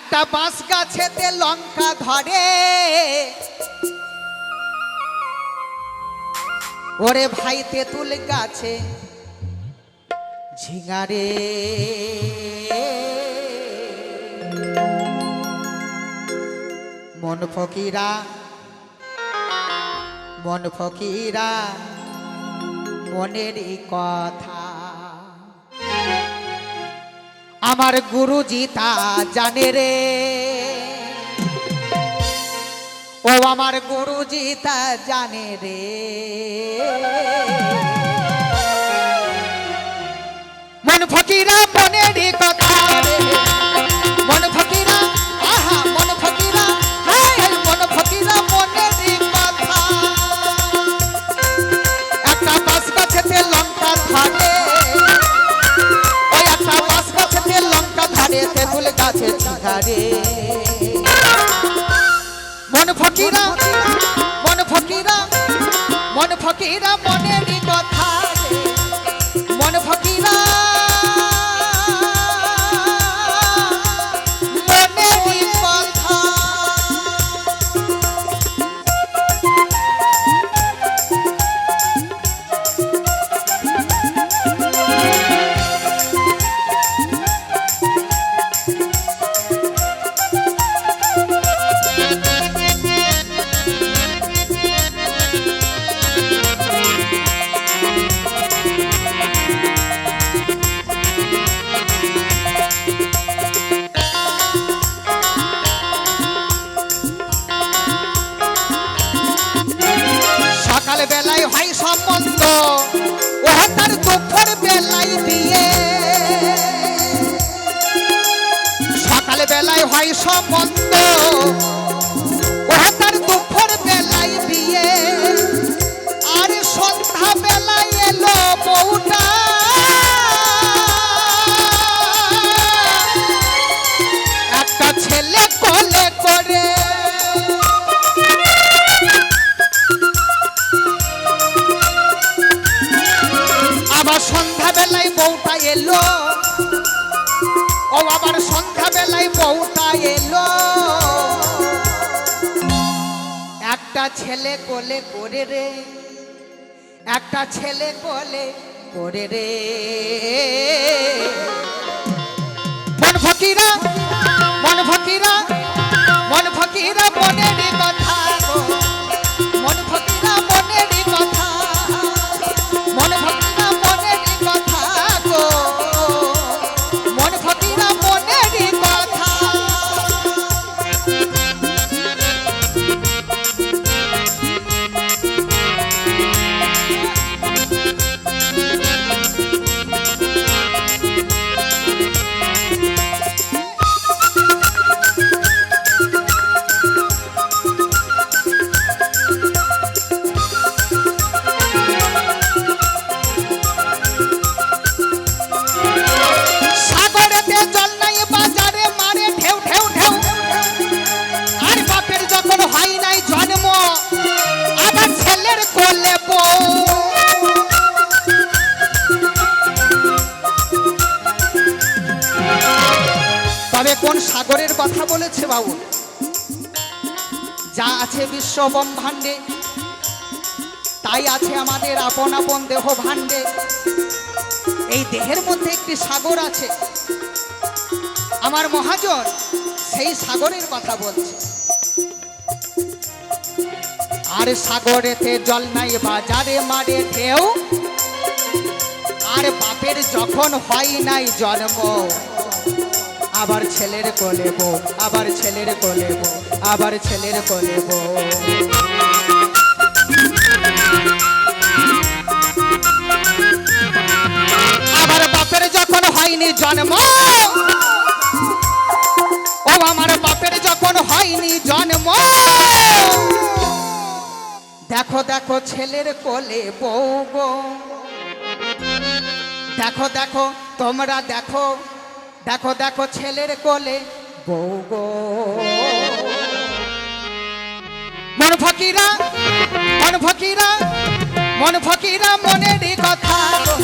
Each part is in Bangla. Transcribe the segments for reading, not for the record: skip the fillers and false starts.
একটা বাঁশ গাছেতে লঙ্কা ধরে, ওরে ভাই তেঁতুল গাছে ঝিঙারে। মন ফকিরা মন ফকিরা মনেরই কথা, আমার গুরুজি তা জানে রে, ও আমার গুরুজি তা জানে রে। মন ফকিরা মনেরই কথা রে, মন ফকিরা আহা মন ফকিরা, হায় মন ফকিরা মনেরই কথা। একটা বাঁশ গাছেতে লঙ্কা ধরে, ওই একটা বাঁশ গাছেতে লঙ্কা ধরে, তেঁতুল গাছে ঝিঙারে। মন ফকিরা মন ফকিরা মন ফকিরা মনেরই কথা রে, মন ফকিরা মনেরই কথা। সকাল বেলায় হয় সম্বন্ধ, ও তার দুপুর বেলায় বিয়ে। সকাল বেলায় হয় সম্বন্ধ, ও তার দুপুর বেলায় বিয়ে। আর সন্ধ্যা বেলায় এলো বউটা, একটা ছেলে কোলে করে। আবার সন্ধ্যা বেলায় বউটা এলো, ও আবার সন্ধ্যা বেলায় বউটা এলো। একটা ছেলে কোলে করে রে, একটা ছেলে কোলে করে রে। মন ফকিরা মন ফকিরা মন ফকিরা মনেরই কথা গো, মন ফকিরা মনেরই কথা, মন ফকিরা মনেরই কথা গো, মন ফকিরা মনেরই কথা। সাগরেতে জল নাই বাজারে মারে ঢেউ ঢেউ ঢেউ। আর বাপের যখন হয় নাই জন্ম, আবার ছেলের কোলে বউ। তবে কোন সাগরের কথা বলেছে বাবু? যা আছে বিশ্ব ব্রহ্মাণ্ডে, তাই আছে আমাদের আপন আপন দেহ ভাণ্ডে। এই দেহের মধ্যে একটি সাগর আছে, আমার মহাজন সেই সাগরের কথা বলছে। আর সাগরেতে জল নাই বাজারে মারে ঢেউ। আর বাপের যখন হয় নাই জন্ম, আবার ছেলের কোলে বউ, আবার ছেলের কোলে বউ, আবার ছেলের কোলে বউ। আবার বাপের যখন হয়নি জন্ম, ও আমার বাপের যখন হয়নি জন্ম, দেখো দেখো ছেলের কোলে বউ গো। দেখো দেখো তোমরা দেখো, দেখো দেখো ছেলের কোলে বউ গো। মন ফকিরা মন ফকিরা মন ফকিরা মনেরই কথা গো,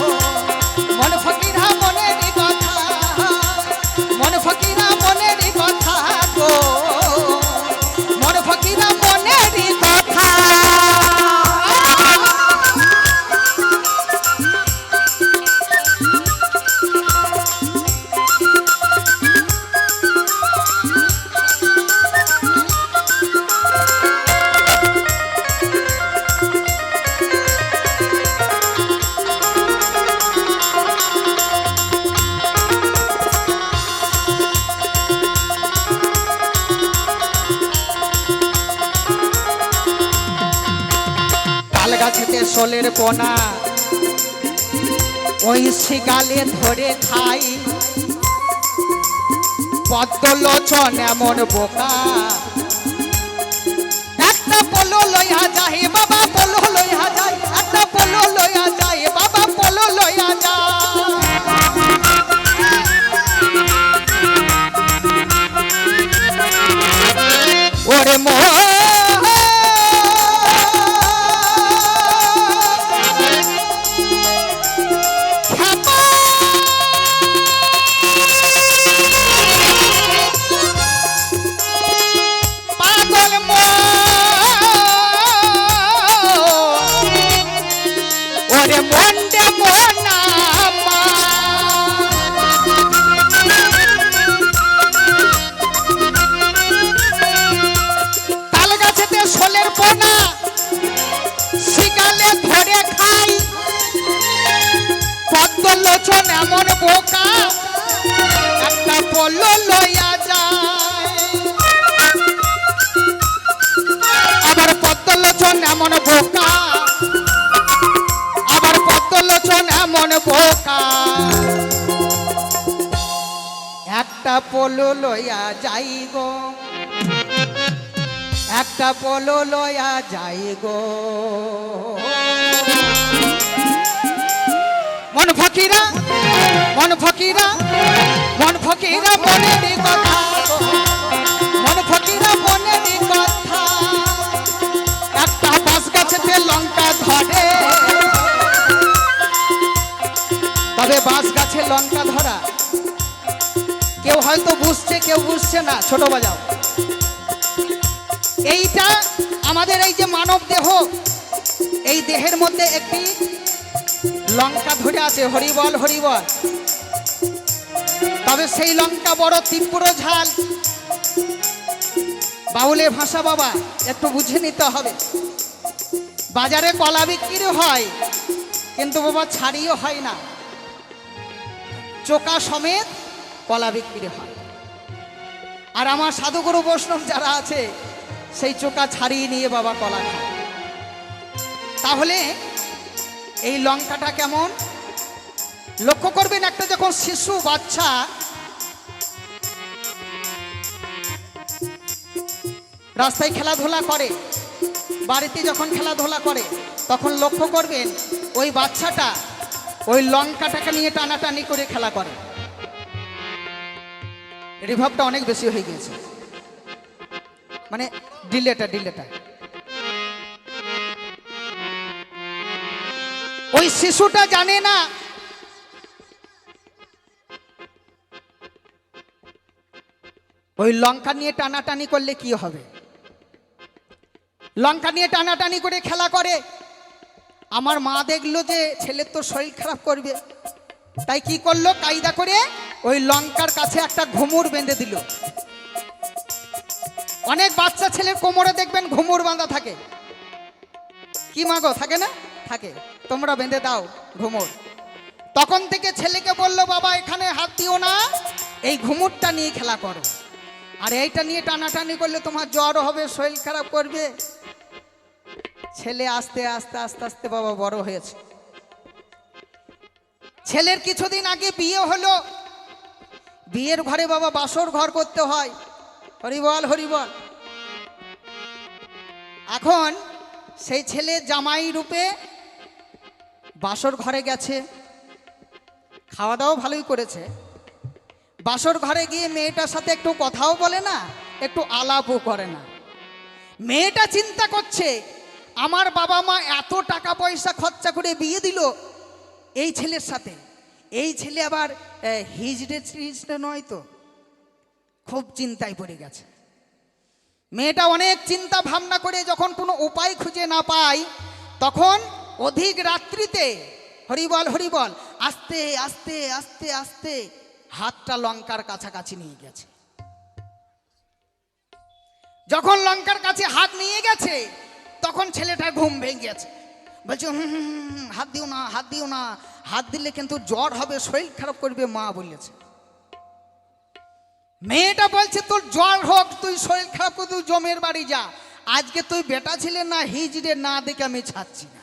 মন ফকিরা মনেরই কথা, মন ফকিরা মনেরই কথা। সোলের পোনা ওই শিকালে ধরে খাই পদ্মলোচন এমন বোকা একটা পোলো লইয়া যাই বাবা পোলো লইয়া যাই একটা পোলো লইয়া যাই বাবা পোলো লইয়া যাই ওরে মো লোচন এমন বোকা একটা পোলো লইয়া যায় আবার পদ্মলোচন এমন বোকা আবার পদ্মলোচন এমন বোকা একটা পোলো লইয়া যাই গো একটা পোলো লইয়া যাই গো মন ফকিরা মন ফকিরা মন ফকিরা মনের কথা মন ফকিরা মনের কথা একটা বাস গাছেতে লঙ্কা ধরে তবে বাস গাছে লঙ্কা ধরা কেউ হয়তো বুঝছে কেউ বুঝছে না ছোট বাজাও এইটা আমাদের এই যে মানব দেহ এই দেহের মধ্যে একটি লঙ্কা ধরে আছে হরিবল হরিবল তবে সেই লঙ্কা বড় তীব্র ঝাল বাউলের ভাষা বাবা একটু বুঝে নিতে হবে বাজারে কলা বিক্রি হয় কিন্তু বাবা ছাড়িও হয় না চোকা সমেত কলা বিক্রি হয় আর আমার সাধুগুরু বৈষ্ণব যারা আছে সেই চোকা ছাড়িয়ে নিয়ে বাবা কলা খায় তাহলে এই লঙ্কাটা কেমন লক্ষ্য করবেন একটা যখন শিশু বাচ্চা রাস্তায় খেলাধুলা করে বাড়িতে যখন খেলাধুলা করে তখন লক্ষ্য করবেন ওই বাচ্চাটা ওই লঙ্কাটাকে নিয়ে টানাটানি করে খেলা করে রিভাবটা অনেক বেশি হয়ে গিয়েছে মানে ডিলেটা ওই শিশুটা জানে না ওই লঙ্কা নিয়ে টানাটানি করলে কি হবে লঙ্কা নিয়ে টানাটানি করে খেলা করে আমার মা দেখলো যে ছেলের তো শরীর খারাপ করবে তাই কি করলো কায়দা করে ওই লঙ্কার কাছে একটা ঘুমুর বেঁধে দিল অনেক বাচ্চা ছেলের কোমরে দেখবেন ঘুমুর বাঁধা থাকে কি মাগো থাকে না থাকে তোমরা বেঁধে দাও ঘুমুর তখন থেকে ছেলেকে বললো বাবা এখানে হাত দিও না এই ঘুমুরটা নিয়ে খেলা করো আর এইটা নিয়ে টানাটানি করলে তোমার জ্বর হবে শরীর খারাপ করবে ছেলে আস্তে আস্তে আস্তে আস্তে বাবা বড় হয়েছে ছেলের কিছুদিন আগে বিয়ে হলো বিয়ের ঘরে বাবা বাসর ঘর করতে হয় হরিবল হরিবল এখন সেই ছেলে জামাই রূপে বাসর ঘরে গেছে খাওয়া দাওয়া ভালোই করেছে বাসর ঘরে গিয়ে মেয়েটার সাথে একটু কথাও বলে না একটু আলাপও করে না মেয়েটা চিন্তা করছে আমার বাবা মা এত টাকা পয়সা খরচা করে বিয়ে দিল এই ছেলের সাথে এই ছেলে আবার হিজড়ে নয় তো খুব চিন্তায় পড়ে গেছে মেয়েটা অনেক চিন্তা ভাবনা করে যখন কোনো উপায় খুঁজে না পায় তখন অধিক রাত্রিতে হরিবল হরিবল আস্তে আস্তে আস্তে আস্তে হাতটা লঙ্কার কাছাকাছি নিয়ে গেছে যখন লঙ্কার কাছে হাত নিয়ে গেছে তখন ছেলেটার ঘুম ভেঙে গেছে বলছে হাত দিও না হাত দিও না হাত দিলে কিন্তু জ্বর হবে শরীর খারাপ করবে মা বলেছে মেয়েটা বলছে তোর জ্বর হোক তুই শরীর খারাপ করে তুই জমের বাড়ি যা আজকে তুই বেটা ছিলেন না হিজড়ে না দেখে আমি ছাড়ছি না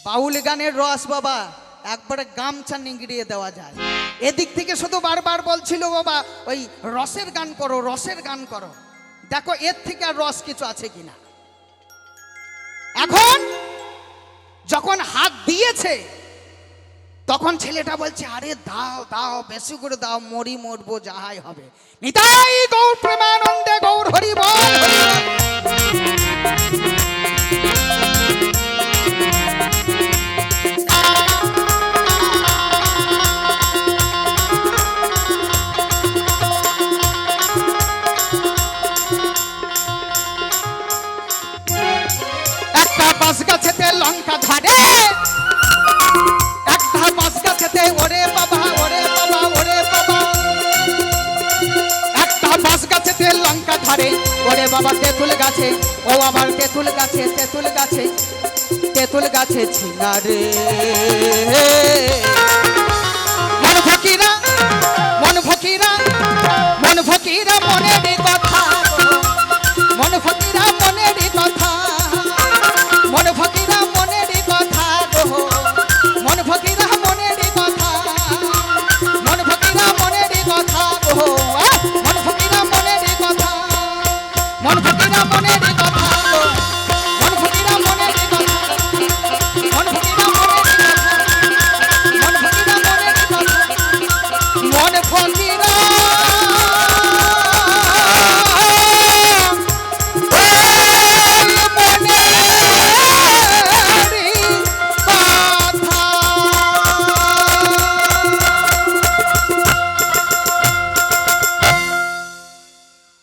বাউল গানের রস বাবা একবারে গামছা নিংড়িয়ে দেওয়া যায়। এদিক থেকে শুধু বারবার বলছিল বাবা ওই রসের গান করো, রসের গান করো। দেখো এর থেকে আর রস কিছু আছে কিনা। এখন যখন হাত দিয়েছে তখন ছেলেটা বলছে আরে দাও দাও বেশি করে দাও, মরি মরবো যাহাই হবে। নিতাই গৌর প্রেমানন্দে গৌর হরি বল, হরি বল। একটা বাস গাছেতে লঙ্কা ধরে, একটা বাস গাছেতে ওরে বাবা ওরে বাবা ওরে বাবা, একটা বাস গাছেতে লঙ্কা ধরে ওরে বাবা তেঁতুল গাছে, ও আবার তেঁতুল গাছে তেঁতুল গাছে তেঁতুল গাছে ছিনা রে। মন ফকিরা মন ফকিরা মন ফকিরা মনে